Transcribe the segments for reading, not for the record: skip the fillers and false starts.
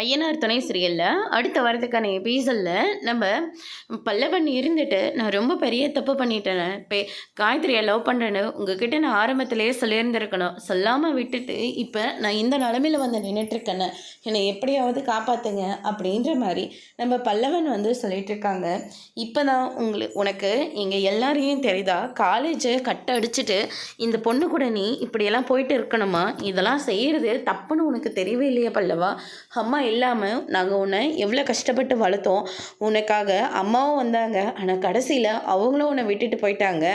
ஐயனார் துணை சீரியலில் அடுத்த வாரத்துக்கான எபிசோடில் நம்ம பல்லவன் இருந்துட்டு நான் ரொம்ப பெரிய தப்பு பண்ணிட்டேன். இப்போ காயத்ரியை லவ் பண்ணுறேன்னு உங்ககிட்ட நான் ஆரம்பத்திலேயே சொல்லியிருந்திருக்கணும். சொல்லாமல் விட்டுட்டு இப்போ நான் இந்த நிலமையில் வந்து நின்றுட்டுருக்கேன்னு என்னை எப்படியாவது காப்பாற்றுங்க அப்படின்ற மாதிரி நம்ம பல்லவன் வந்து சொல்லிட்டு இருக்காங்க. இப்போ தான் உனக்கு இங்கே எல்லாரையும் தெரியுதா, காலேஜை கட்ட அடிச்சுட்டு இந்த பொண்ணு கூட நீ இப்படியெல்லாம் போயிட்டு இருக்கணுமா? இதெல்லாம் செய்கிறது தப்புன்னு உனக்கு தெரியவே இல்லையா பல்லவா? அம்மா இல்லாமல் நாங்கள் உன்னை எவ்வளோ கஷ்டப்பட்டு வளர்த்தோம். உனக்காக அம்மாவும் வந்தாங்க, ஆனால் கடைசியில் அவங்களும் உன்னை விட்டுட்டு போயிட்டாங்க.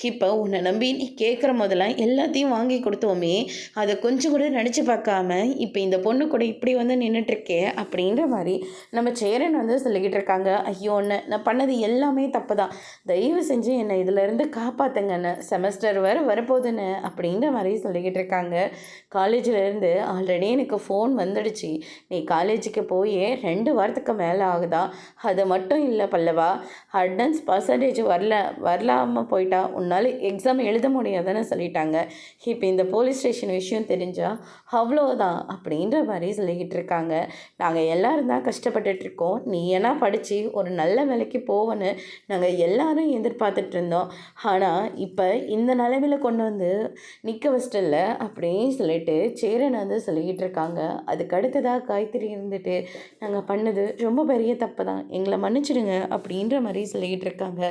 இப்போ உன்னை நம்பி நீ கேட்குற முதல்ல எல்லாத்தையும் வாங்கி கொடுத்தோமே, அதை கொஞ்சம் கூட நினச்சி பார்க்காம இப்போ இந்த பொண்ணு கூட இப்படி வந்து நின்றுட்டுருக்கே அப்படின்ற மாதிரி நம்ம சேரன் வந்து சொல்லிக்கிட்டு இருக்காங்க. ஐயோ ஒன்று நான் பண்ணது எல்லாமே தப்பு தான், தயவு செஞ்சு என்னை இதிலேருந்து காப்பாற்றுங்கன்னு, செமஸ்டர் வரப்போகுதுன்னு அப்படின்ற மாதிரி சொல்லிக்கிட்டு இருக்காங்க. காலேஜிலேருந்து ஆல்ரெடி எனக்கு ஃபோன் வந்துடுச்சு, நீ காலேஜுக்கு போய் 2 வாரத்துக்கு மேலே ஆகுதா. அது மட்டும் இல்லை பல்லவா, அட்டன்ஸ் பர்சன்டேஜ் வரலாமல் போயிட்டா உன்னால் எக்ஸாம் எழுத முடியாதுன்னு சொல்லிட்டாங்க. இப்போ இந்த போலீஸ் ஸ்டேஷன் விஷயம் தெரிஞ்சால் அவ்வளோதான் அப்படின்ற மாதிரி சொல்லிக்கிட்டு இருக்காங்க. நாங்கள் எல்லோரும் தான் கஷ்டப்பட்டுட்ருக்கோம், நீ ஏன்னா படித்து ஒரு நல்ல வேலைக்கு போவேன்னு நாங்கள் எல்லாரும் எதிர்பார்த்துட்டு இருந்தோம். ஆனால் இப்போ இந்த நிலைமையில் கொண்டு வந்து நிற்க வச்சிட்டில்ல அப்படின்னு சொல்லிட்டு சேரன் வந்து சொல்லிக்கிட்டு இருக்காங்க. அதுக்கு அடுத்ததாக காயத்ரி இருந்துட்டு நாங்கள் பண்ணது ரொம்ப பெரிய தப்பு தான், எங்களை மன்னிச்சிடுங்க அப்படின்ற மாதிரி சொல்லிக்கிட்டு இருக்காங்க.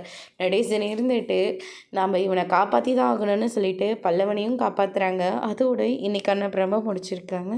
நடேசன் இருந்துட்டு நாம் இவனை காப்பாற்றி தான் ஆகணும்னு சொல்லிட்டு பல்லவனையும் காப்பாற்றுறாங்க. அதோடு இன்றைக்கான பிரம முடிச்சிருக்காங்க.